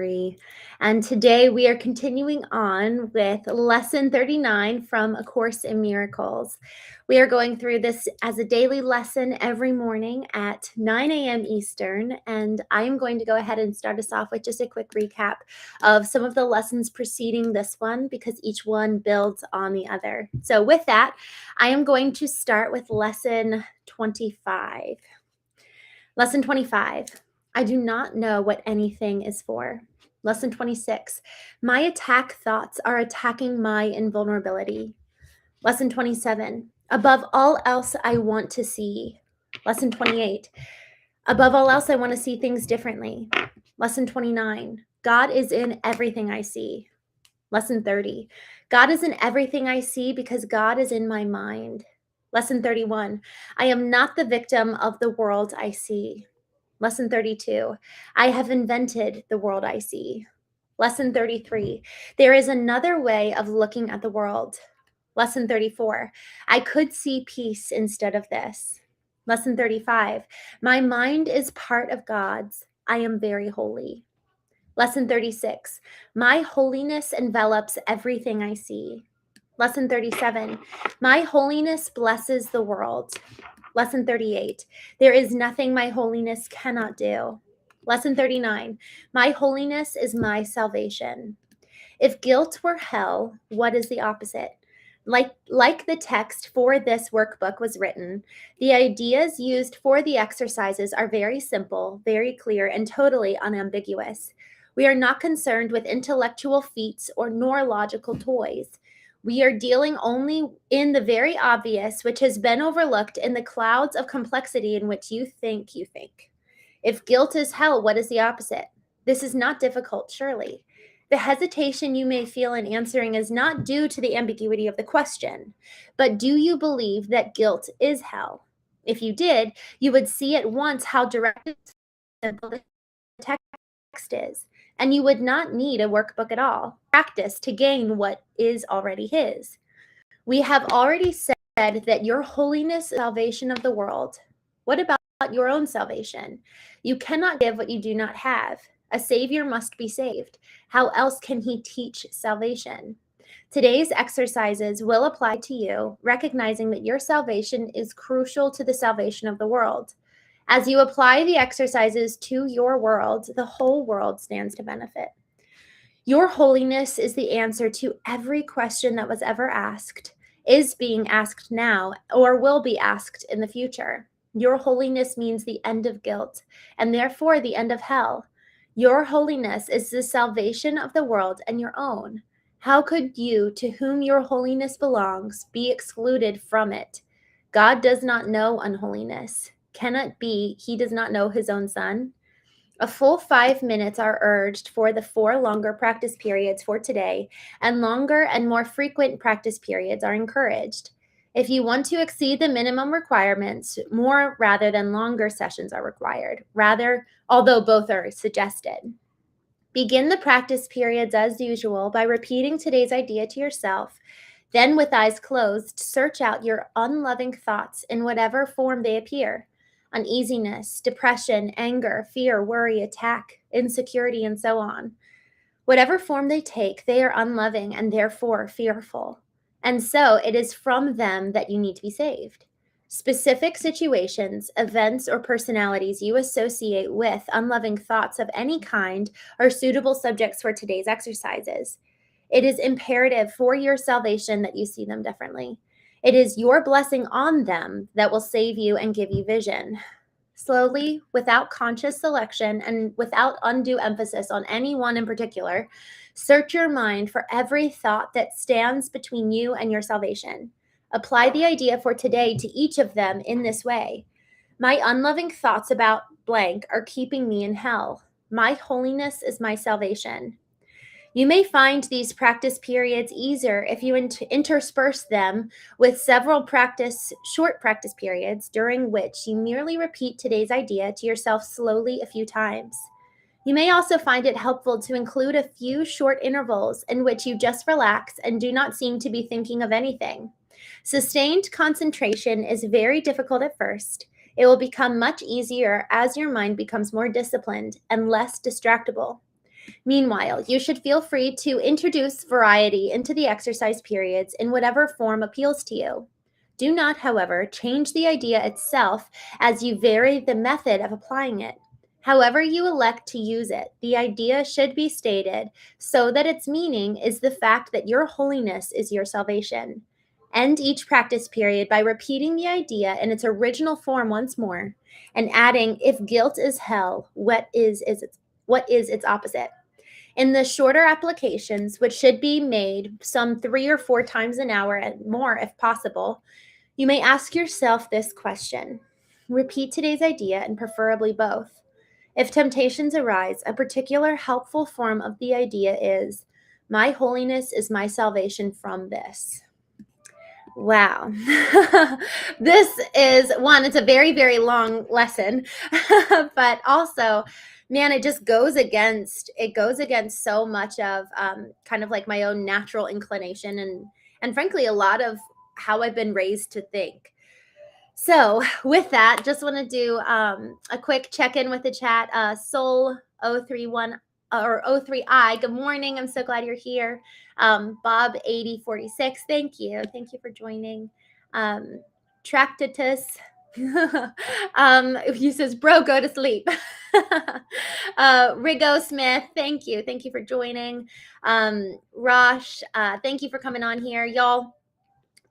Marie, and today we are continuing on with Lesson 39 from A Course in Miracles. We are going through this as a daily lesson every morning at 9 a.m. Eastern, and I am going to go ahead and start us off with just a quick recap of some of the lessons preceding this one because each one builds on the other. So with that, I am going to start with Lesson 25. Lesson 25. I do not know what anything is for. Lesson 26. My attack thoughts are attacking my invulnerability. Lesson 27. Above all else, I want to see. Lesson 28. Above all else, I want to see things differently. Lesson 29. God is in everything I see. Lesson 30. God is in everything I see because God is in my mind. Lesson 31. I am not the victim of the world I see. Lesson 32, I have invented the world I see. Lesson 33, there is another way of looking at the world. Lesson 34, I could see peace instead of this. Lesson 35, my mind is part of God's. I am very holy. Lesson 36, my holiness envelops everything I see. Lesson 37, my holiness blesses the world. Lesson 38, there is nothing my holiness cannot do. Lesson 39, my holiness is my salvation. If guilt were hell, what is the opposite? Like the text for this workbook was written, the ideas used for the exercises are very simple, very clear, and totally unambiguous. We are not concerned with intellectual feats or nor logical toys. We are dealing only in the very obvious, which has been overlooked in the clouds of complexity in which you think. If guilt is hell, what is the opposite? This is not difficult, surely. The hesitation you may feel in answering is not due to the ambiguity of the question, but do you believe that guilt is hell? If you did, you would see at once how direct and simple the text is, and you would not need a workbook at all. Practice to gain what is already his. We have already said that your holiness is salvation of the world. What about your own salvation? You cannot give what you do not have. A savior must be saved. How else can he teach salvation? Today's exercises will apply to you, recognizing that your salvation is crucial to the salvation of the world. As you apply the exercises to your world, the whole world stands to benefit. Your holiness is the answer to every question that was ever asked, is being asked now, or will be asked in the future. Your holiness means the end of guilt, and therefore the end of hell. Your holiness is the salvation of the world and your own. How could you, to whom your holiness belongs, be excluded from it? God does not know unholiness. Can it be he does not know his own son? A full 5 minutes are urged for the 4 longer practice periods for today, and longer and more frequent practice periods are encouraged. If you want to exceed the minimum requirements, more rather than longer sessions are required, although both are suggested. Begin the practice periods as usual by repeating today's idea to yourself. Then, with eyes closed, search out your unloving thoughts in whatever form they appear. Uneasiness, depression, anger, fear, worry, attack, insecurity, and so on. Whatever form they take, they are unloving and therefore fearful. And so it is from them that you need to be saved. Specific situations, events, or personalities you associate with unloving thoughts of any kind are suitable subjects for today's exercises. It is imperative for your salvation that you see them differently. It is your blessing on them that will save you and give you vision. Slowly, without conscious selection and without undue emphasis on any one in particular, search your mind for every thought that stands between you and your salvation. Apply the idea for today to each of them in this way. My unloving thoughts about blank are keeping me in hell. My holiness is my salvation. You may find these practice periods easier if you intersperse them with several short practice periods during which you merely repeat today's idea to yourself slowly a few times. You may also find it helpful to include a few short intervals in which you just relax and do not seem to be thinking of anything. Sustained concentration is very difficult at first. It will become much easier as your mind becomes more disciplined and less distractible. Meanwhile, you should feel free to introduce variety into the exercise periods in whatever form appeals to you. Do not, however, change the idea itself as you vary the method of applying it. However you elect to use it, the idea should be stated so that its meaning is the fact that your holiness is your salvation. End each practice period by repeating the idea in its original form once more and adding, if guilt is hell, what is its opposite? In the shorter applications, which should be made some 3 or 4 times an hour and more if possible, you may ask yourself this question. Repeat today's idea and preferably both. If temptations arise, a particular helpful form of the idea is, my holiness is my salvation from this. Wow. This is one, it's a very, very long lesson, but also, man, it goes against so much of kind of like my own natural inclination and frankly, a lot of how I've been raised to think. So with that, just want to do a quick check-in with the chat. Soul 031 or 03I, good morning. I'm so glad you're here. Bob 8046, thank you. Thank you for joining. Tractatus, he says, bro, go to sleep. Rigo Smith, thank you. Thank you for joining. Rosh, thank you for coming on here. Y'all,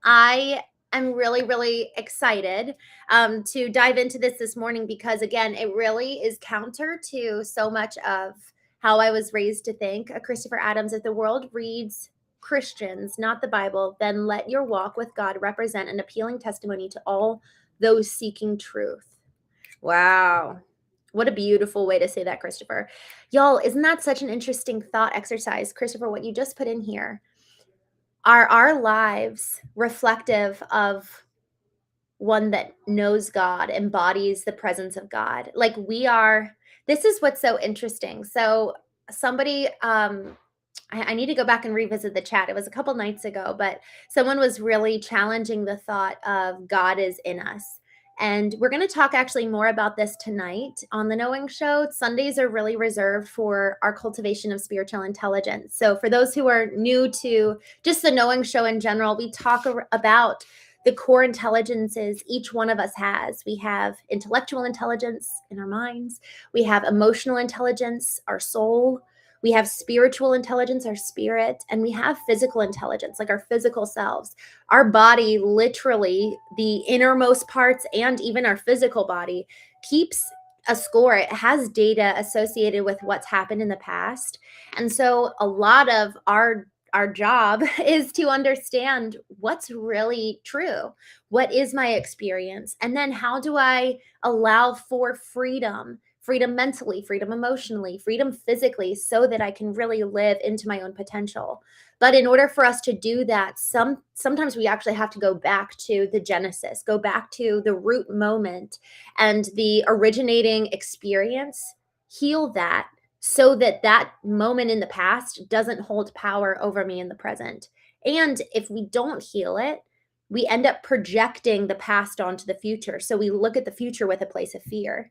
I'm really, really excited to dive into this morning because, again, it really is counter to so much of how I was raised to think. Christopher Adams, if the world reads Christians, not the Bible, then let your walk with God represent an appealing testimony to all those seeking truth. Wow. What a beautiful way to say that, Christopher. Y'all, isn't that such an interesting thought exercise, Christopher, what you just put in here? Are our lives reflective of one that knows God, embodies the presence of God? Like we are, this is what's so interesting. So somebody, I need to go back and revisit the chat. It was a couple nights ago, but someone was really challenging the thought of God is in us. And we're going to talk actually more about this tonight on the Knowing Show. Sundays are really reserved for our cultivation of spiritual intelligence. So for those who are new to just the Knowing Show in general, we talk about the core intelligences each one of us has. We have intellectual intelligence in our minds. We have emotional intelligence, our soul. We have spiritual intelligence, our spirit, and we have physical intelligence, like our physical selves. Our body, literally, the innermost parts and even our physical body keeps a score. It has data associated with what's happened in the past. And so a lot of our job is to understand what's really true. What is my experience? And then how do I allow for freedom mentally, freedom emotionally, freedom physically, so that I can really live into my own potential. But in order for us to do that, sometimes we actually have to go back to the genesis, go back to the root moment and the originating experience, heal that so that that moment in the past doesn't hold power over me in the present. And if we don't heal it, we end up projecting the past onto the future. So we look at the future with a place of fear.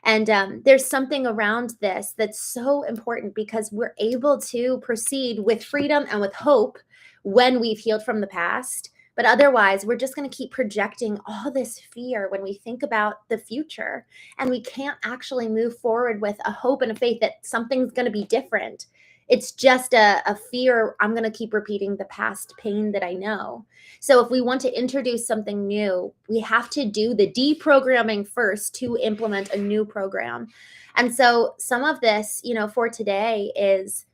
And there's something around this that's so important because we're able to proceed with freedom and with hope when we've healed from the past. But otherwise, we're just going to keep projecting all this fear when we think about the future. And we can't actually move forward with a hope and a faith that something's going to be different. It's just a fear. I'm going to keep repeating the past pain that I know. So if we want to introduce something new, we have to do the deprogramming first to implement a new program. And so some of this, for today is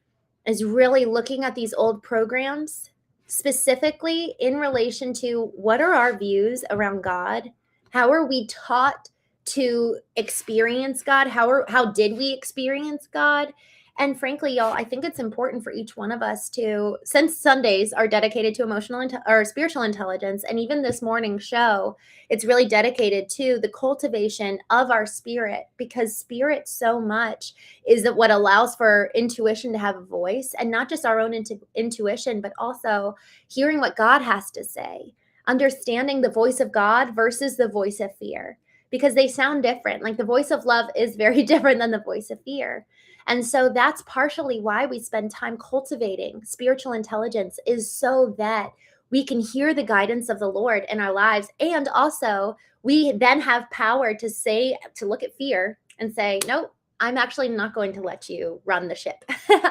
really looking at these old programs, specifically in relation to what are our views around God? How are we taught to experience God? How did we experience God? And frankly, y'all, I think it's important for each one of us to, since Sundays are dedicated to emotional or spiritual intelligence, and even this morning's show, it's really dedicated to the cultivation of our spirit, because spirit so much is that what allows for intuition to have a voice, and not just our own intuition, but also hearing what God has to say, understanding the voice of God versus the voice of fear, because they sound different. Like the voice of love is very different than the voice of fear. And so that's partially why we spend time cultivating spiritual intelligence, is so that we can hear the guidance of the Lord in our lives. And also, we then have power to say, to look at fear and say, nope, I'm actually not going to let you run the ship.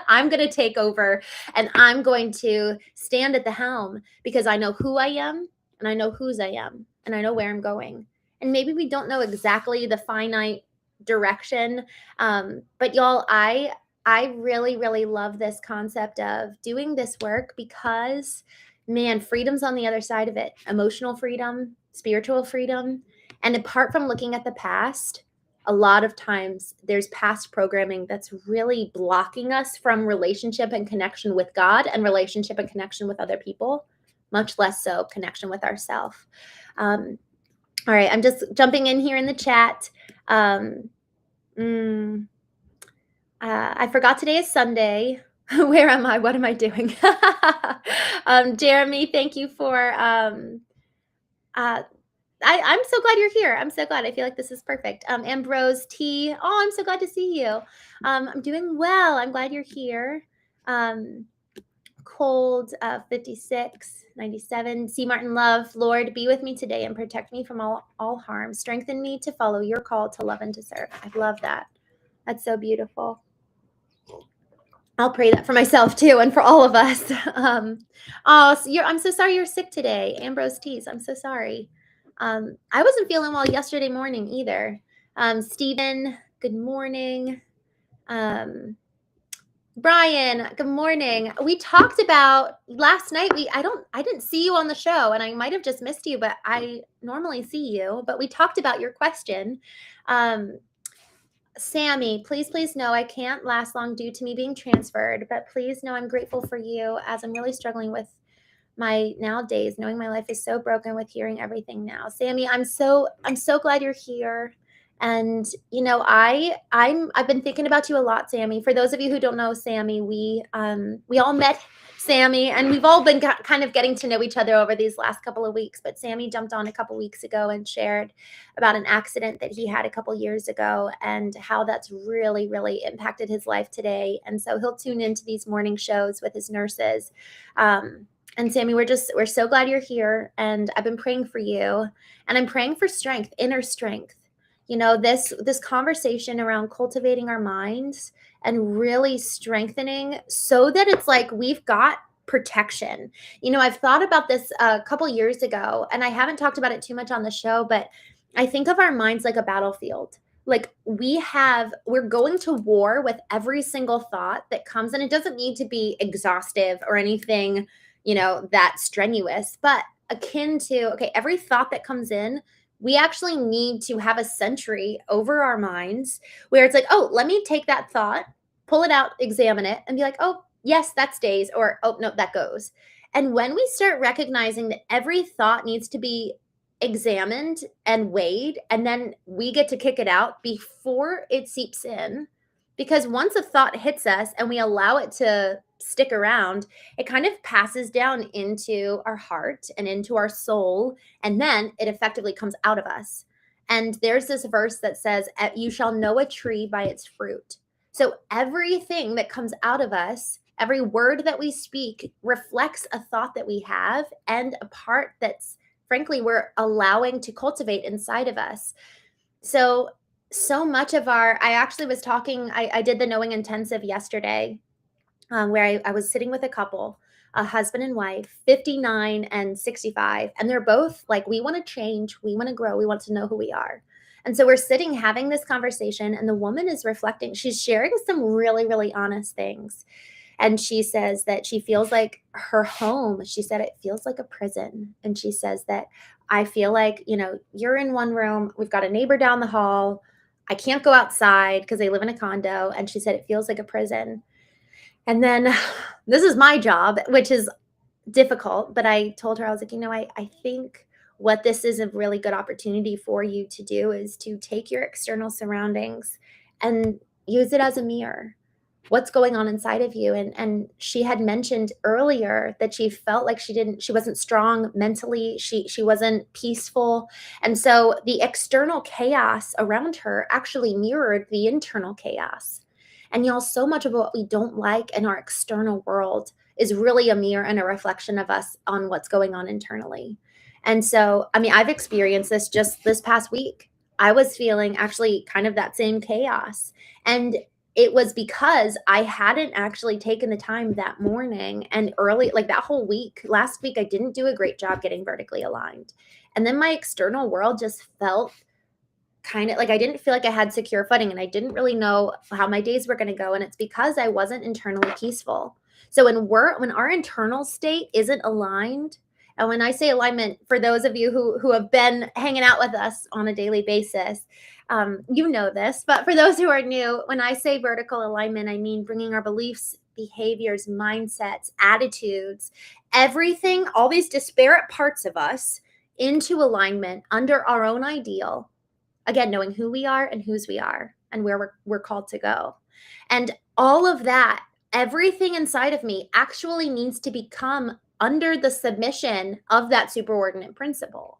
I'm going to take over, and I'm going to stand at the helm, because I know who I am, and I know whose I am, and I know where I'm going. And maybe we don't know exactly the finite direction, but y'all, I really, really love this concept of doing this work, because man, freedom's on the other side of it. Emotional freedom, spiritual freedom. And apart from looking at the past, a lot of times there's past programming that's really blocking us from relationship and connection with God, and relationship and connection with other people, much less so connection with ourselves. All right, I'm just jumping in here in the chat. I forgot today is Sunday. Where am I? What am I doing? Jeremy, thank you for I'm so glad you're here. I'm so glad. I feel like this is perfect. Ambrose T. Oh, I'm so glad to see you. I'm doing well. I'm glad you're here. Cold 56, 97. C. Martin Love. Lord, be with me today and protect me from all harm. Strengthen me to follow your call to love and to serve. I love that. That's so beautiful. I'll pray that for myself too, and for all of us. So I'm so sorry you're sick today, Ambrose Tees. I'm so sorry. I wasn't feeling well yesterday morning either. Stephen, good morning. Brian, good morning. We talked about last night. I didn't see you on the show, and I might have just missed you, but I normally see you. But we talked about your question. Sammy, please know I can't last long due to me being transferred, but please know I'm grateful for you, as I'm really struggling with my nowadays, knowing my life is so broken with hearing everything now. Sammy, I'm so glad you're here. And I've been thinking about you a lot, Sammy. For those of you who don't know Sammy, we all met Sammy, and we've all been kind of getting to know each other over these last couple of weeks. But Sammy jumped on a couple weeks ago and shared about an accident that he had a couple years ago, and how that's really, really impacted his life today. And so he'll tune into these morning shows with his nurses. And Sammy, we're so glad you're here. And I've been praying for you, and I'm praying for strength, inner strength. This conversation around cultivating our minds and really strengthening, so that it's like we've got protection. I've thought about this a couple years ago, and I haven't talked about it too much on the show, but I think of our minds like a battlefield. Like we're going to war with every single thought that comes, and it doesn't need to be exhaustive or anything, that strenuous, but akin to, okay, every thought that comes in, we actually need to have a sentry over our minds, where it's like, oh, let me take that thought, pull it out, examine it, and be like, oh, yes, that stays, or oh, no, that goes. And when we start recognizing that every thought needs to be examined and weighed, and then we get to kick it out before it seeps in, because once a thought hits us and we allow it to stick around, it kind of passes down into our heart and into our soul, and then it effectively comes out of us. And there's this verse that says, you shall know a tree by its fruit. So everything that comes out of us, every word that we speak, reflects a thought that we have, and a part that's, frankly, we're allowing to cultivate inside of us. So much of I actually was talking, I did the Knowing Intensive yesterday, where I was sitting with a couple, a husband and wife, 59 and 65. And they're both like, we want to change, we want to grow, we want to know who we are. And so we're sitting having this conversation, and the woman is reflecting. She's sharing some really, really honest things. And she says that she feels like her home, she said it feels like a prison. And she says that, I feel like, you're in one room, we've got a neighbor down the hall, I can't go outside because they live in a condo. And she said it feels like a prison. And then this is my job, which is difficult, but I told her, I was like, I think what this is a really good opportunity for you to do is to take your external surroundings and use it as a mirror. What's going on inside of you? And she had mentioned earlier that she felt like she wasn't strong mentally. She wasn't peaceful. And so the external chaos around her actually mirrored the internal chaos. And y'all, so much of what we don't like in our external world is really a mirror and a reflection of us on what's going on internally. And so, I mean, I've experienced this just this past week. I was feeling actually kind of that same chaos. And it was because I hadn't actually taken the time that morning and early, like that whole week. Last week, I didn't do a great job getting vertically aligned. And then my external world just felt kind of like I didn't feel like I had secure footing, and I didn't really know how my days were going to go. And it's because I wasn't internally peaceful. So when our internal state isn't aligned, and when I say alignment, for those of you who have been hanging out with us on a daily basis, you know this, but for those who are new, when I say vertical alignment, I mean bringing our beliefs, behaviors, mindsets, attitudes, everything, all these disparate parts of us into alignment under our own ideal. Again, knowing who we are and whose we are and where we're called to go. And all of that, everything inside of me actually needs to become under the submission of that superordinate principle.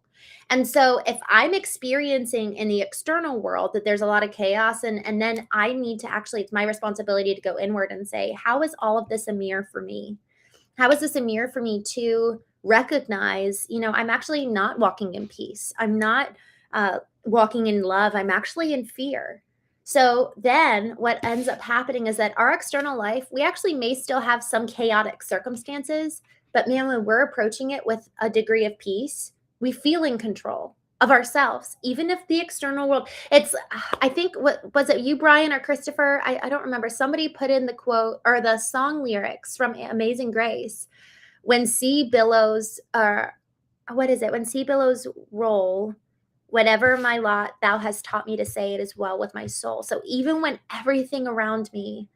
And so if I'm experiencing in the external world that there's a lot of chaos, and then I need to actually, it's my responsibility to go inward and say, how is all of this a mirror for me? How is this a mirror for me to recognize, I'm actually not walking in peace. I'm not walking in love. I'm actually in fear. So then what ends up happening is that our external life, we actually may still have some chaotic circumstances, but man, when we're approaching it with a degree of peace, we feel in control of ourselves, even if the external world, I think, what was it, you, Brian, or Christopher? I don't remember. Somebody put in the quote or the song lyrics from Amazing Grace. When sea billows, what is it? When sea billows roll, whatever my lot, thou hast taught me to say it is well with my soul. So even when everything around me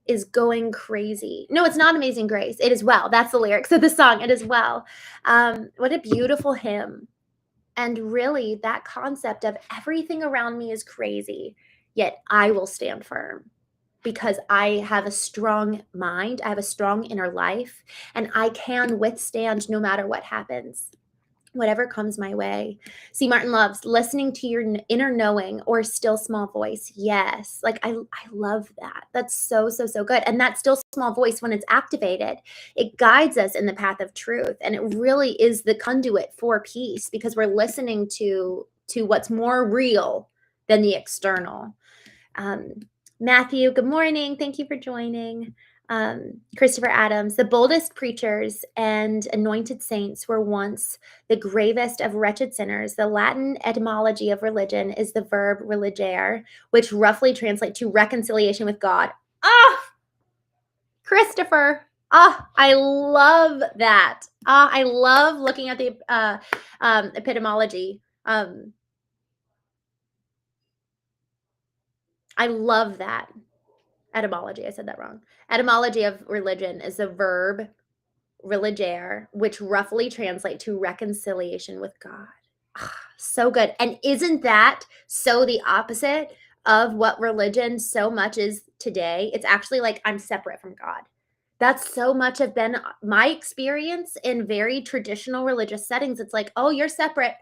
is going crazy. No, it's not Amazing Grace. It is well. That's the lyrics of the song. It is well. What a beautiful hymn. And really, that concept of everything around me is crazy, yet I will stand firm because I have a strong mind. I have a strong inner life, and I can withstand no matter what happens, whatever comes my way. See, Martin loves listening to your inner knowing or still small voice. Yes. Like I love that. That's so, so, so good. And that still small voice, when it's activated, it guides us in the path of truth. And it really is the conduit for peace because we're listening to what's more real than the external. Matthew, good morning. Thank you for joining. Christopher Adams, the boldest preachers and anointed saints were once the gravest of wretched sinners. The Latin etymology of religion is the verb religere, which roughly translates to reconciliation with God. Christopher. I love that. I love looking at the etymology. I love that. Etymology. I said that wrong. Etymology of religion is the verb religere, which roughly translate to reconciliation with God. So good. And isn't that so the opposite of what religion so much is today? It's actually like I'm separate from God. That's so much have been my experience in very traditional religious settings. It's like, oh, you're separate.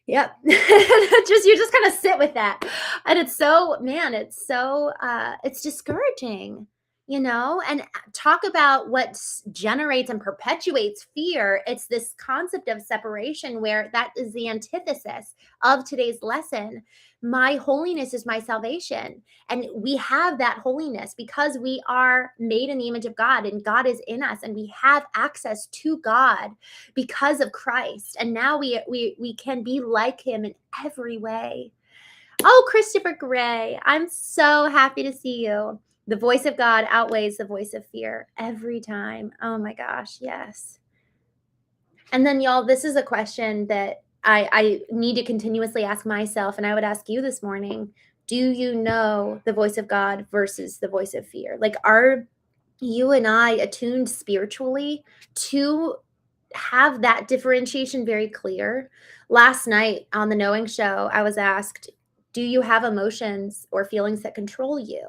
Yep. You just kind of sit with that. And it's so, man, it's discouraging, and talk about what generates and perpetuates fear. It's this concept of separation where that is the antithesis of today's lesson. My holiness is my salvation. And we have that holiness because we are made in the image of God and God is in us and we have access to God because of Christ. And now we can be like him in every way. Oh, Christopher Gray, I'm so happy to see you. The voice of God outweighs the voice of fear every time. Oh my gosh, yes. And then y'all, this is a question that I need to continuously ask myself, and I would ask you this morning. Do you know the voice of God versus the voice of fear? Like, are you and I attuned spiritually to have that differentiation very clear? Last night on the Knowing Show, I was asked, do you have emotions or feelings that control you?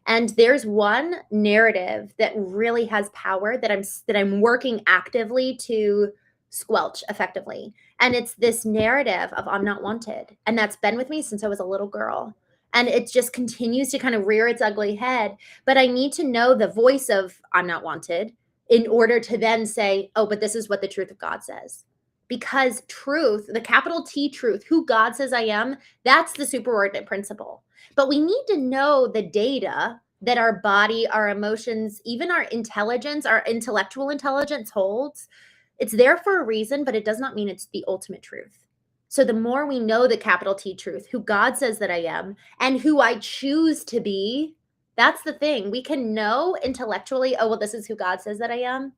And there's one narrative that really has power that I'm working actively to squelch effectively. And it's this narrative of I'm not wanted. And that's been with me since I was a little girl. And it just continues to kind of rear its ugly head. But I need to know the voice of I'm not wanted in order to then say, oh, but this is what the truth of God says. Because truth, the capital T truth, who God says I am, that's the superordinate principle. But we need to know the data that our body, our emotions, even our intelligence, our intellectual intelligence holds. It's there for a reason, but it does not mean it's the ultimate truth. So the more we know the capital T truth, who God says that I am, and who I choose to be, that's the thing. We can know intellectually, oh, well, this is who God says that I am.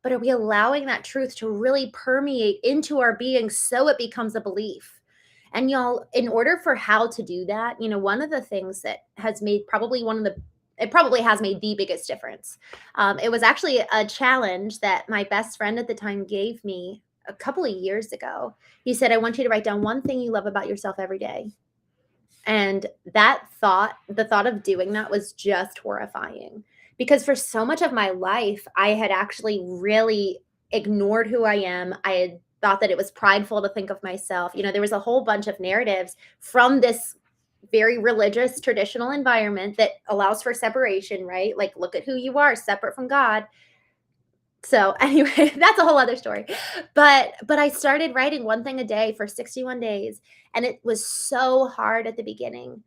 But are we allowing that truth to really permeate into our being so it becomes a belief? And y'all, in order for how to do that, one of the things that has made it probably has made the biggest difference. It was actually a challenge that my best friend at the time gave me a couple of years ago. He said, I want you to write down one thing you love about yourself every day. And the thought of doing that was just horrifying, because for so much of my life, I had actually really ignored who I am. I had thought that it was prideful to think of myself. There was a whole bunch of narratives from this very religious, traditional environment that allows for separation, right? Like, look at who you are, separate from God. So anyway, that's a whole other story. But I started writing one thing a day for 61 days, and it was so hard at the beginning.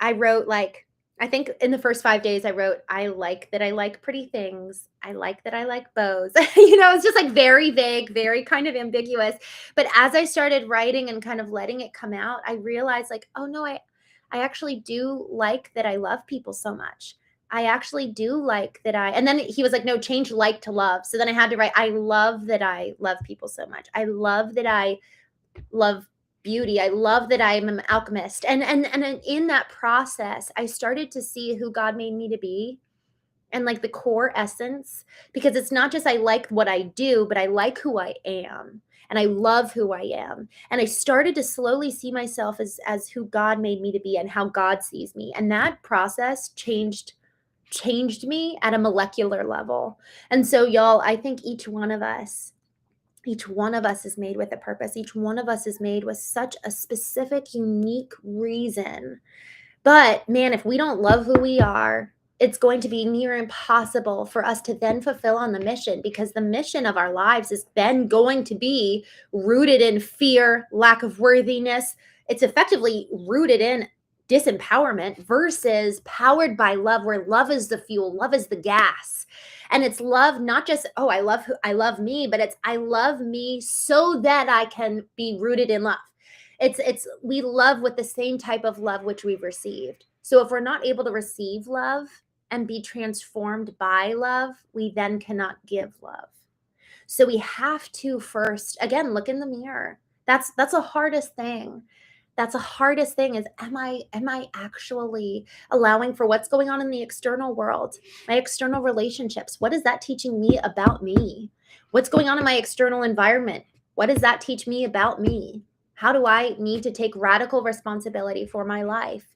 I wrote, like, I think in the first 5 days I wrote, I like that I like pretty things. I like that I like bows. It's just like very vague, very kind of ambiguous. But as I started writing and kind of letting it come out, I realized, like, oh no, I actually do like that I love people so much. I actually do like that and then he was like, no, change like to love. So then I had to write, I love that I love people so much. I love that I love beauty. I love that I'm an alchemist. And in that process, I started to see who God made me to be, and like the core essence, because it's not just I like what I do, but I like who I am. And I love who I am. And I started to slowly see myself as who God made me to be and how God sees me. And that process changed me at a molecular level. And so y'all, I think each one of us is made with a purpose. Each one of us is made with such a specific, unique reason. But man, if we don't love who we are, it's going to be near impossible for us to then fulfill on the mission, because the mission of our lives is then going to be rooted in fear, lack of worthiness. It's effectively rooted in disempowerment versus powered by love, where love is the fuel, love is the gas. And it's love, not just, oh, I love me, but it's I love me so that I can be rooted in love. It's we love with the same type of love which we've received. So if we're not able to receive love and be transformed by love, we then cannot give love. So we have to first, again, look in the mirror. That's the hardest thing. That's the hardest thing is, am I actually allowing for what's going on in the external world, my external relationships? What is that teaching me about me? What's going on in my external environment? What does that teach me about me? How do I need to take radical responsibility for my life?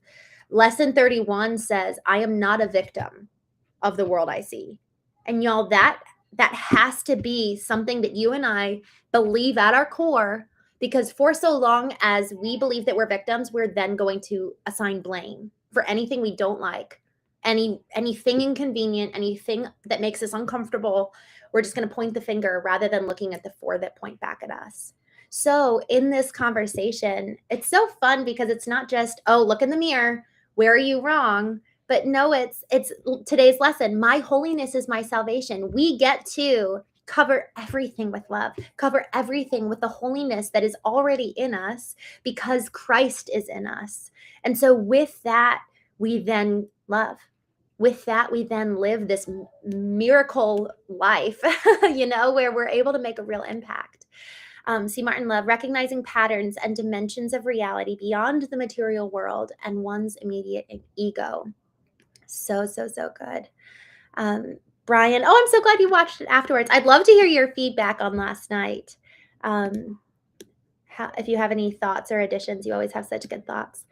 Lesson 31 says, I am not a victim of the world I see. And y'all, that has to be something that you and I believe at our core, because for so long as we believe that we're victims, we're then going to assign blame for anything we don't like, anything inconvenient, anything that makes us uncomfortable. We're just going to point the finger rather than looking at the four that point back at us. So in this conversation, it's so fun because it's not just, oh, look in the mirror, where are you wrong? But no, it's today's lesson. My holiness is my salvation. We get to cover everything with love, cover everything with the holiness that is already in us because Christ is in us. And so with that, we then love. With that, we then live this miracle life, where we're able to make a real impact. C. Martin Love, recognizing patterns and dimensions of reality beyond the material world and one's immediate ego. So good. Brian, oh, I'm so glad you watched it afterwards. I'd love to hear your feedback on last night. If you have any thoughts or additions, you always have such good thoughts.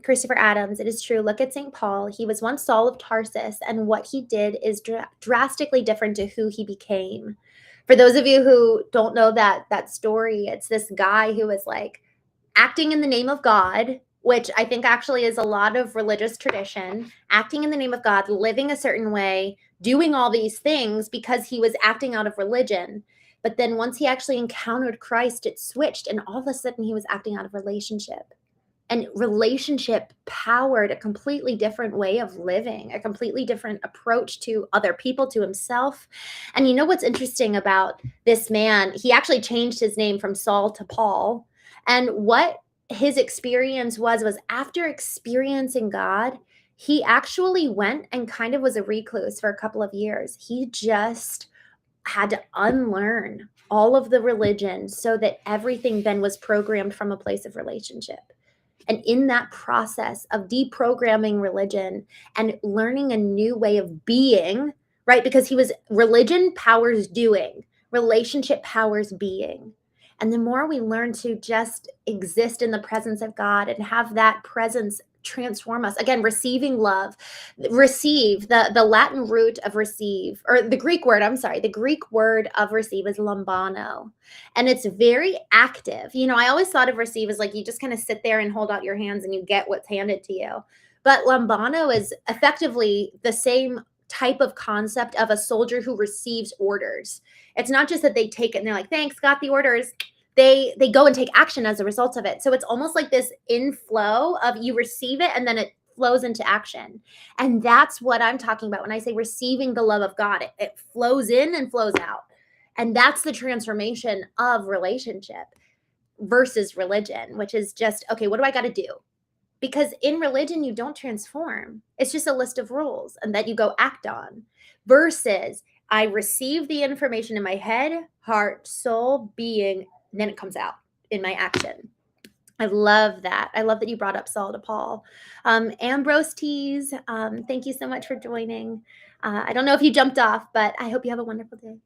Christopher Adams, it is true. Look at St. Paul. He was once Saul of Tarsus, and what he did is drastically different to who he became. For those of you who don't know that story, it's this guy who was like acting in the name of God, which I think actually is a lot of religious tradition, acting in the name of God, living a certain way, doing all these things because he was acting out of religion. But then once he actually encountered Christ, it switched, and all of a sudden he was acting out of relationship. And relationship powered a completely different way of living, a completely different approach to other people, to himself. And you know what's interesting about this man? He actually changed his name from Saul to Paul. And what his experience was after experiencing God, he actually went and kind of was a recluse for a couple of years. He just had to unlearn all of the religion so that everything then was programmed from a place of relationship. And in that process of deprogramming religion and learning a new way of being, right? Because religion powers doing, relationship powers being. And the more we learn to just exist in the presence of God and have that presence transform us, again, receiving love, receive, the Latin root of receive, or the Greek word, I'm sorry, the Greek word of receive is lambano. And it's very active. I always thought of receive as like you just kind of sit there and hold out your hands and you get what's handed to you. But lambano is effectively the same type of concept of a soldier who receives orders. It's not just that they take it and they're like, thanks, got the orders. They go and take action as a result of it. So it's almost like this inflow of you receive it and then it flows into action. And that's what I'm talking about when I say receiving the love of God. It flows in and flows out. And that's the transformation of relationship versus religion, which is just, okay, what do I got to do? Because in religion, you don't transform. It's just a list of rules and that you go act on versus I receive the information in my head, heart, soul, being, and then it comes out in my action. I love that. I love that you brought up Saul to Paul. Ambrose Tees, thank you so much for joining. I don't know if you jumped off, but I hope you have a wonderful day.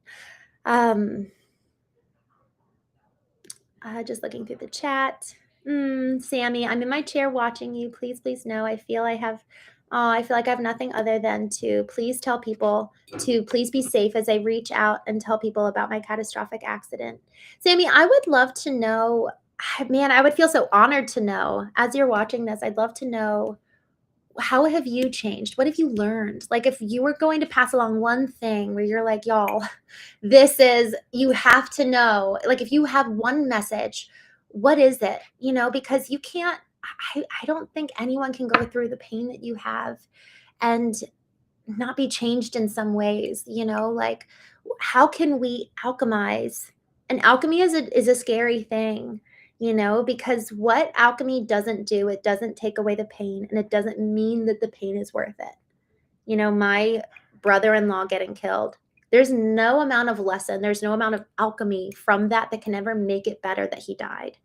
Just looking through the chat. Sammy, I'm in my chair watching you. Please, please know. I feel like I have nothing other than to please tell people to please be safe as I reach out and tell people about my catastrophic accident. Sammy, I would love to know, man, I would feel so honored to know as you're watching this. I'd love to know, how have you changed? What have you learned? Like if you were going to pass along one thing where you're like, y'all, you have to know, like if you have one message, what is it? Because you can't, I don't think anyone can go through the pain that you have and not be changed in some ways, like how can we alchemize? And alchemy is a scary thing, because what alchemy doesn't do, it doesn't take away the pain and it doesn't mean that the pain is worth it. My brother-in-law getting killed, there's no amount of lesson, there's no amount of alchemy from that can ever make it better that he died.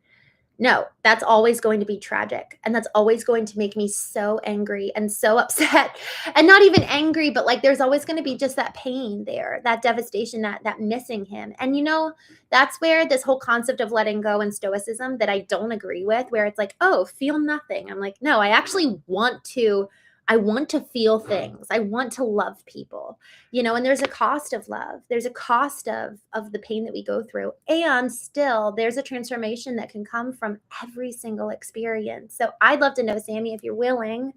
No, that's always going to be tragic. And that's always going to make me so angry and so upset. And not even angry, but like there's always going to be just that pain there, that devastation, that missing him. And that's where this whole concept of letting go and stoicism that I don't agree with, where it's like, oh, feel nothing. I'm like, no, I actually want to feel things. I want to love people, and there's a cost of love. There's a cost of the pain that we go through. And still there's a transformation that can come from every single experience. So I'd love to know, Sammy, if you're willing,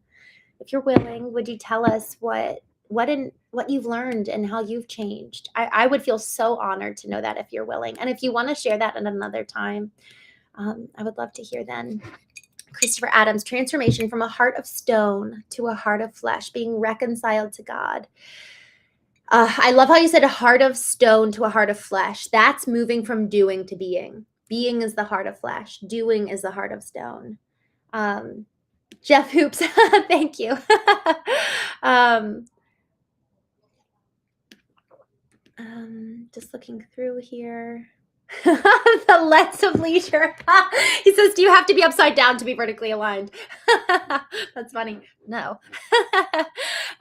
would you tell us what you've learned and how you've changed? I would feel so honored to know that if you're willing. And if you want to share that at another time, I would love to hear then. Christopher Adams, transformation from a heart of stone to a heart of flesh, being reconciled to God. I love how you said a heart of stone to a heart of flesh. That's moving from doing to being. Being is the heart of flesh. Doing is the heart of stone. Jeff Hoops, thank you. Just looking through here. The lens of leisure. He says, do you have to be upside down to be vertically aligned? That's funny. No.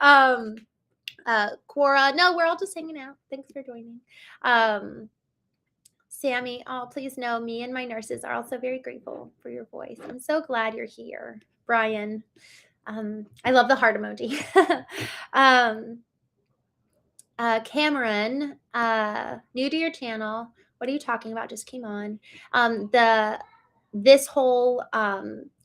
Quora, no, we're all just hanging out. Thanks for joining. Sammy, please know me and my nurses are also very grateful for your voice. I'm so glad you're here. Brian, I love the heart emoji. Cameron, new to your channel. What are you talking about? Just came on. this whole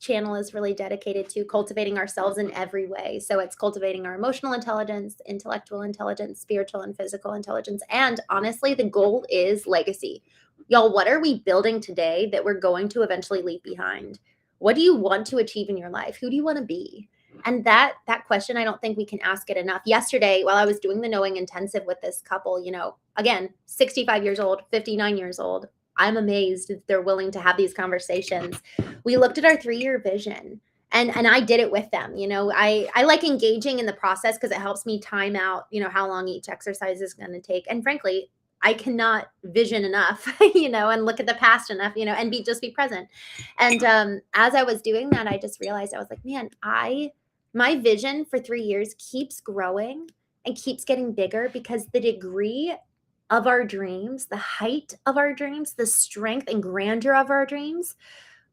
channel is really dedicated to cultivating ourselves in every way. So it's cultivating our emotional intelligence, intellectual intelligence, spiritual and physical intelligence. And honestly, the goal is legacy. Y'all, what are we building today that we're going to eventually leave behind? What do you want to achieve in your life? Who do you want to be? And that question, I don't think we can ask it enough. Yesterday, while I was doing the knowing intensive with this couple, again, 65 years old, 59 years old, I'm amazed that they're willing to have these conversations. We looked at our 3-year vision, and I did it with them. I like engaging in the process because it helps me time out, how long each exercise is going to take. And frankly, I cannot vision enough, and look at the past enough, and be present. And as I was doing that, I just realized, I was like, man, my vision for 3 years keeps growing and keeps getting bigger because the degree of our dreams, the height of our dreams, the strength and grandeur of our dreams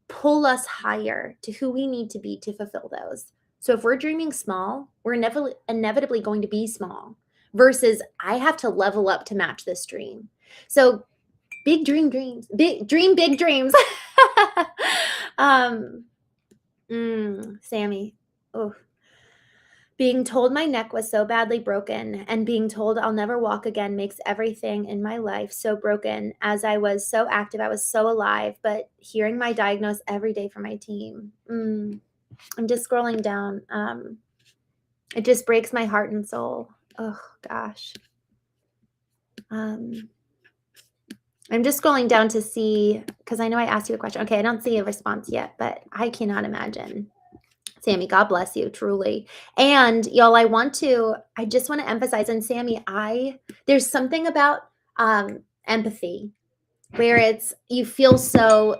pull us higher to who we need to be to fulfill those. So if we're dreaming small, we're inevitably going to be small versus I have to level up to match this dream. So dreams, big dreams. um, Sammy. Oh, being told my neck was so badly broken and being told I'll never walk again makes everything in my life so broken. As I was so active, I was so alive, but hearing my diagnose every day from my team, I'm just scrolling down. It just breaks my heart and soul. Oh, gosh. I'm just scrolling down to see, because I know I asked you a question. Okay, I don't see a response yet, but I cannot imagine. Sammy, God bless you, truly. And y'all, I just want to emphasize, and Sammy, there's something about empathy where you feel so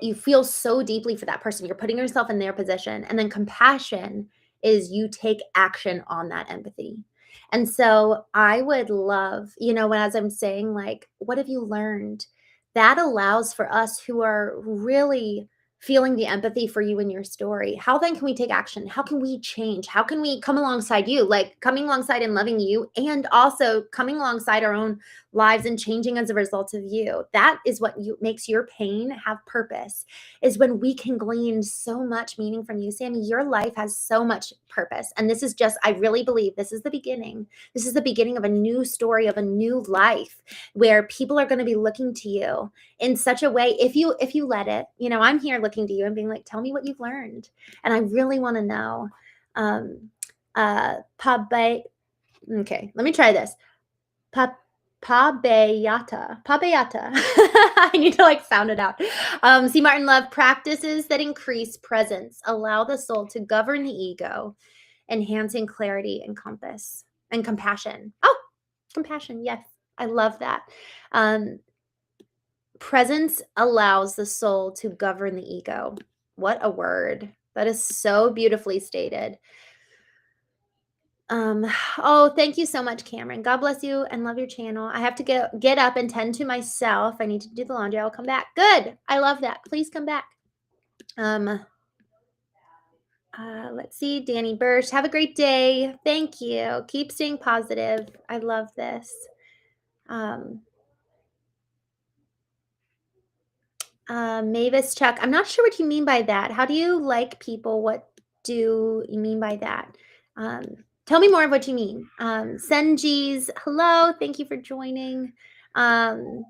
deeply for that person. You're putting yourself in their position. And then compassion is you take action on that empathy. And so I would love, as I'm saying, like, what have you learned? That allows for us who are really feeling the empathy for you in your story. How then can we take action? How can we change? How can we come alongside you, like coming alongside and loving you, and also coming alongside our own lives and changing as a result of you? That is what makes your pain have purpose, is when we can glean so much meaning from you. Sammy, your life has so much purpose. And this is just, I really believe this is the beginning. This is the beginning of a new story, of a new life where people are going to be looking to you in such a way, if you let it. I'm here looking to you and being like, tell me what you've learned. And I really want to know. Okay, let me try this. Pabayata. I need to sound it out. C. Martin Love, practices that increase presence allow the soul to govern the ego, enhancing clarity and compass and compassion. Oh, compassion. Yes. I love that. Presence allows the soul to govern the ego. What a word. That is so beautifully stated. Oh, thank you so much, Cameron. God bless you and love your channel. I have to get up and tend to myself. I need to do the laundry. I'll come back. Good. I love that. Please come back. Let's see. Danny Birch. Have a great day. Thank you. Keep staying positive. I love this. Mavis Chuck, I'm not sure what you mean by that. How do you like people? What do you mean by that? Tell me more of what you mean. Senji's, hello. Thank you for joining. The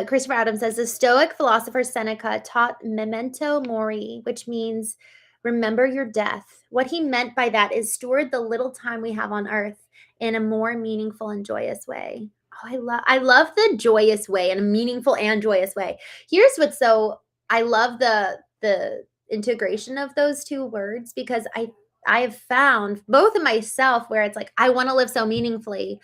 Christopher Adams says the Stoic philosopher Seneca taught memento mori, which means remember your death. What he meant by that is steward the little time we have on earth in a more meaningful and joyous way. Oh, I love the joyous way, and a meaningful and joyous way. Here's what's I love the integration of those two words, because I have found both in myself where it's like I want to live so meaningfully,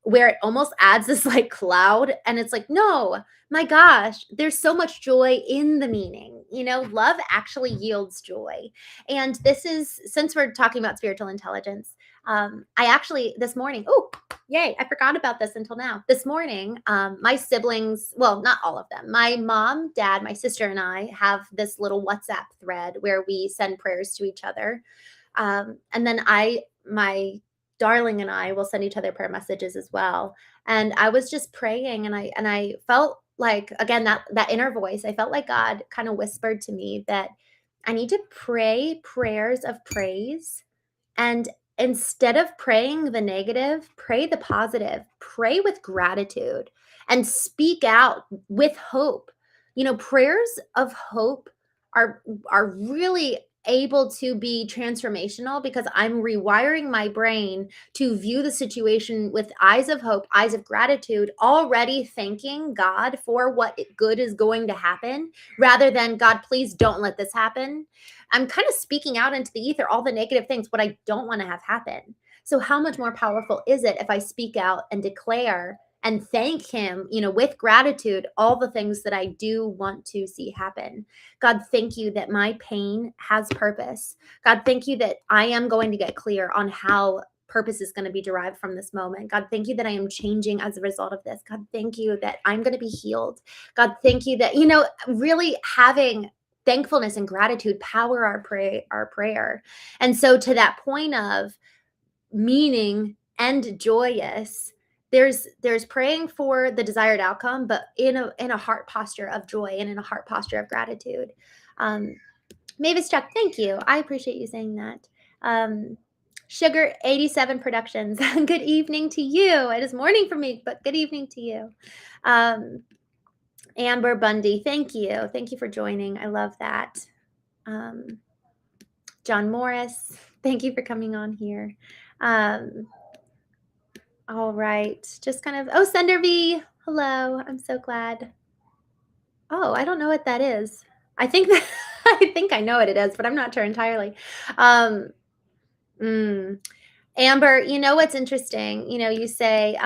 where it almost adds this cloud, and it's like, no, my gosh, there's so much joy in the meaning. Love actually yields joy. And this is, since we're talking about spiritual intelligence, I actually this morning, oh yay, I forgot about this until now. This morning, my siblings, well, not all of them, my mom, dad, my sister, and I have this little WhatsApp thread where we send prayers to each other. And then my darling and I will send each other prayer messages as well. And I was just praying, and I felt like, again, that inner voice, I felt like God kind of whispered to me that I need to pray prayers of praise, and instead of praying the negative, pray the positive. Pray with gratitude and speak out with hope. Prayers of hope are are really able to be transformational because I'm rewiring my brain to view the situation with eyes of hope, eyes of gratitude, already thanking God for what good is going to happen rather than, God, please don't let this happen. I'm kind of speaking out into the ether all the negative things, what I don't want to have happen. So, how much more powerful is it if I speak out and declare and thank Him, with gratitude, all the things that I do want to see happen? God, thank you that my pain has purpose. God, thank you that I am going to get clear on how purpose is going to be derived from this moment. God, thank you that I am changing as a result of this. God, thank you that I'm going to be healed. God, thank you that, really having thankfulness and gratitude power our prayer. And so to that point of meaning and joyous, there's praying for the desired outcome, but in a heart posture of joy and in a heart posture of gratitude. Mavis Chuck, thank you. I appreciate you saying that. Sugar 87 Productions. Good evening to you. It is morning for me, but good evening to you. Amber Bundy, thank you. Thank you for joining. I love that. John Morris, thank you for coming on here. All right. Just kind of, Sender V, hello. I'm so glad. Oh, I don't know what that is. I think that I think I know what it is, but I'm not sure entirely. Amber, what's interesting? You say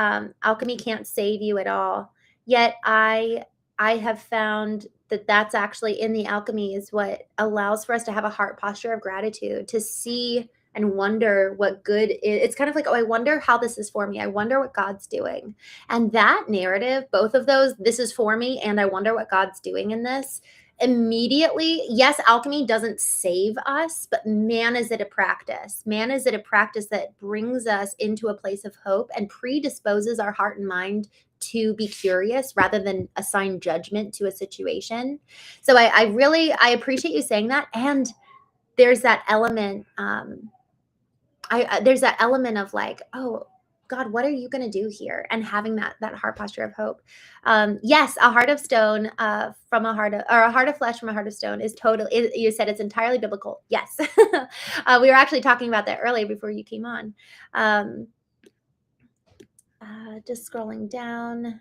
alchemy can't save you at all. Yet I have found that that's actually in the alchemy is what allows for us to have a heart posture of gratitude, to see and wonder what good is. It's kind of like, oh, I wonder how this is for me. I wonder what God's doing. And that narrative, both of those, this is for me, and I wonder what God's doing in this. Immediately, yes, alchemy doesn't save us, but man, is it a practice. Man, is it a practice that brings us into a place of hope and predisposes our heart and mind to be curious rather than assign judgment to a situation. So I appreciate you saying that. And there's that element, there's that element of like, oh, God, what are you going to do here? And having that heart posture of hope. Yes, a heart of stone from a heart of, or a heart of flesh from a heart of stone is totally, you said it's entirely biblical. Yes. We were actually talking about that earlier before you came on. Just scrolling down.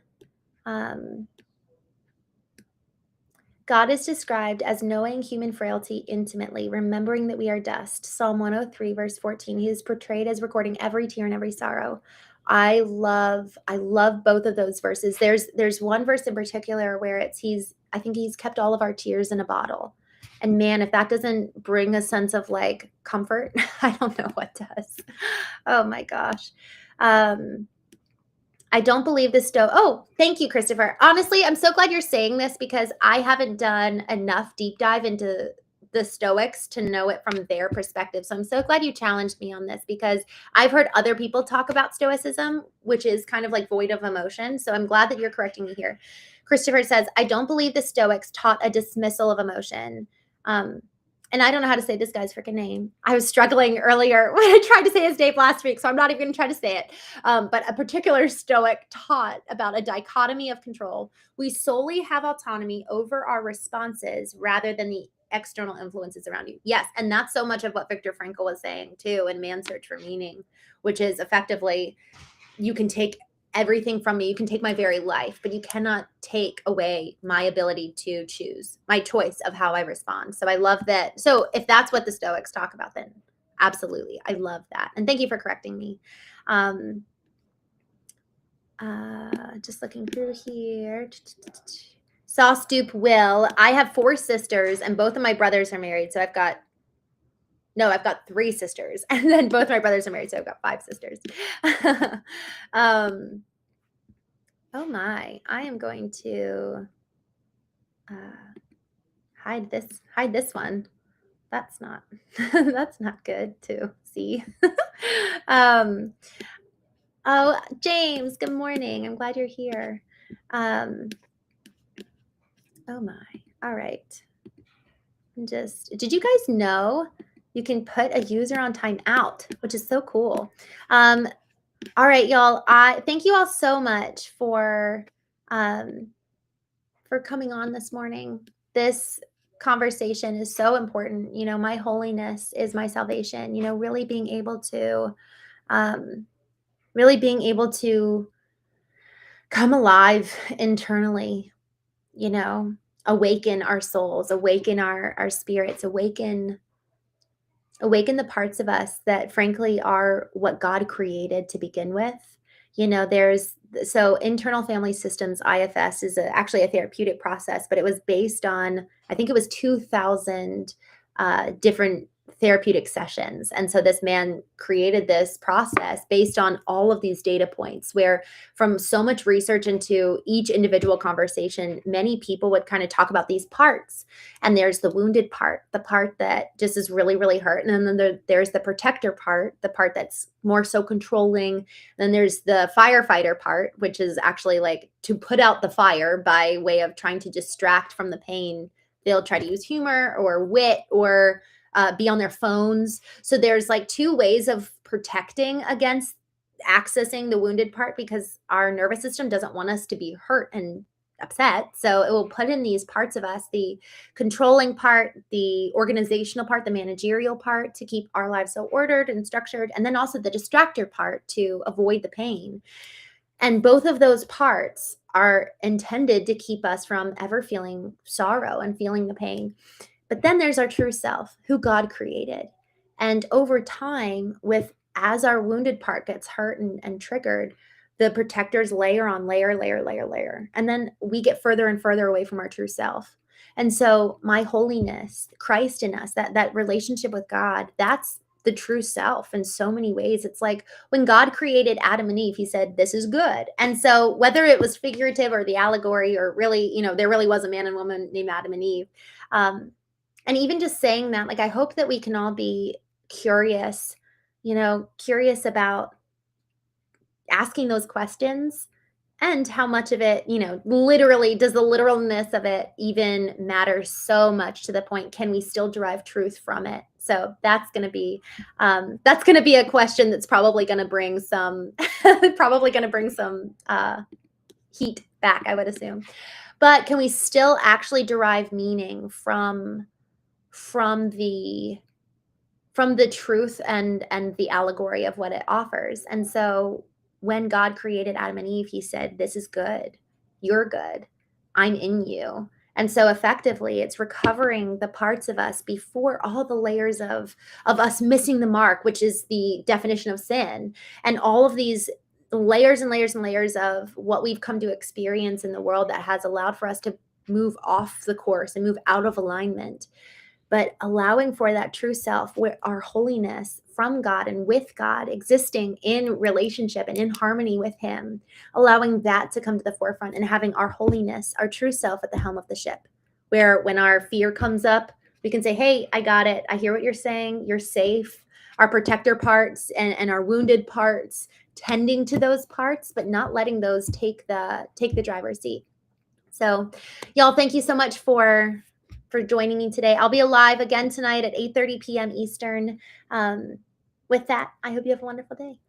God is described as knowing human frailty intimately, remembering that we are dust. Psalm 103, verse 14. He is portrayed as recording every tear and every sorrow. I love both of those verses. There's one verse in particular where I think he's kept all of our tears in a bottle. And man, if that doesn't bring a sense of like comfort, I don't know what does. Oh my gosh. I don't believe the Oh, thank you, Christopher. Honestly, I'm so glad you're saying this because I haven't done enough deep dive into the Stoics to know it from their perspective. So I'm so glad you challenged me on this because I've heard other people talk about Stoicism, which is kind of like void of emotion. So I'm glad that you're correcting me here. Christopher says, I don't believe the Stoics taught a dismissal of emotion. And I don't know how to say this guy's freaking name. I was struggling earlier when I tried to say his name last week, so I'm not even going to try to say it. But a particular Stoic taught about a dichotomy of control. We solely have autonomy over our responses rather than the external influences around you. Yes, and that's so much of what Viktor Frankl was saying too in Man's Search for Meaning, which is effectively, you can take everything from me. You can take my very life, but you cannot take away my ability to choose, my choice of how I respond. So I love that. So if that's what the Stoics talk about, then absolutely. I love that. And thank you for correcting me. Just looking through here. Sauce Dupe Will. I have 4 sisters and both of my brothers are married. So I've got 3 sisters, and then both my brothers are married, so I've got 5 sisters. Oh my, I am going to hide this one. That's not that's not good to see. Oh, James, good morning. I'm glad you're here. Oh my. All right. Did you guys know you can put a user on timeout, which is so cool. Um, all right, y'all. I thank you all so much um, for coming on this morning. This conversation is so important. My holiness is my salvation. Um, really being able to come alive internally. You know, awaken our souls, awaken our spirits, awaken the parts of us that frankly are what God created to begin with. There's so internal family systems IFS is actually a therapeutic process, but it was based on, I think it was 2000 different therapeutic sessions. And so this man created this process based on all of these data points, where from so much research into each individual conversation, many people would kind of talk about these parts. And there's the wounded part, the part that just is really, really hurt. And then there's the protector part, the part that's more so controlling. Then there's the firefighter part, which is actually like to put out the fire by way of trying to distract from the pain. They'll try to use humor or wit or be on their phones. So there's like two ways of protecting against accessing the wounded part, because our nervous system doesn't want us to be hurt and upset. So it will put in these parts of us, the controlling part, the organizational part, the managerial part, to keep our lives so ordered and structured, and then also the distractor part to avoid the pain. And both of those parts are intended to keep us from ever feeling sorrow and feeling the pain. But then there's our true self, who God created. And over time, as our wounded part gets hurt and triggered, the protectors layer on layer, layer, layer, layer. And then we get further and further away from our true self. And so my holiness, Christ in us, that relationship with God, that's the true self in so many ways. It's like when God created Adam and Eve, he said, this is good. And so whether it was figurative or the allegory, or really, there really was a man and woman named Adam and Eve. And even just saying that, like, I hope that we can all be curious, curious about asking those questions, and how much of it, literally, does the literalness of it even matter so much, to the point, can we still derive truth from it? So that's going to be a question that's probably going to bring some, heat back, I would assume. But can we still actually derive meaning from the truth and the allegory of what it offers? And so when God created Adam and Eve, he said, this is good, you're good, I'm in you. And so effectively, it's recovering the parts of us before all the layers of us missing the mark, which is the definition of sin, and all of these layers and layers and layers of what we've come to experience in the world that has allowed for us to move off the course and move out of alignment. But allowing for that true self, where our holiness from God and with God, existing in relationship and in harmony with him, allowing that to come to the forefront, and having our holiness, our true self, at the helm of the ship, where when our fear comes up, we can say, hey, I got it, I hear what you're saying, you're safe. Our protector parts and our wounded parts, tending to those parts, but not letting those take the driver's seat. So y'all, thank you so much for joining me today. I'll be live again tonight at 8:30 p.m. Eastern. With that, I hope you have a wonderful day.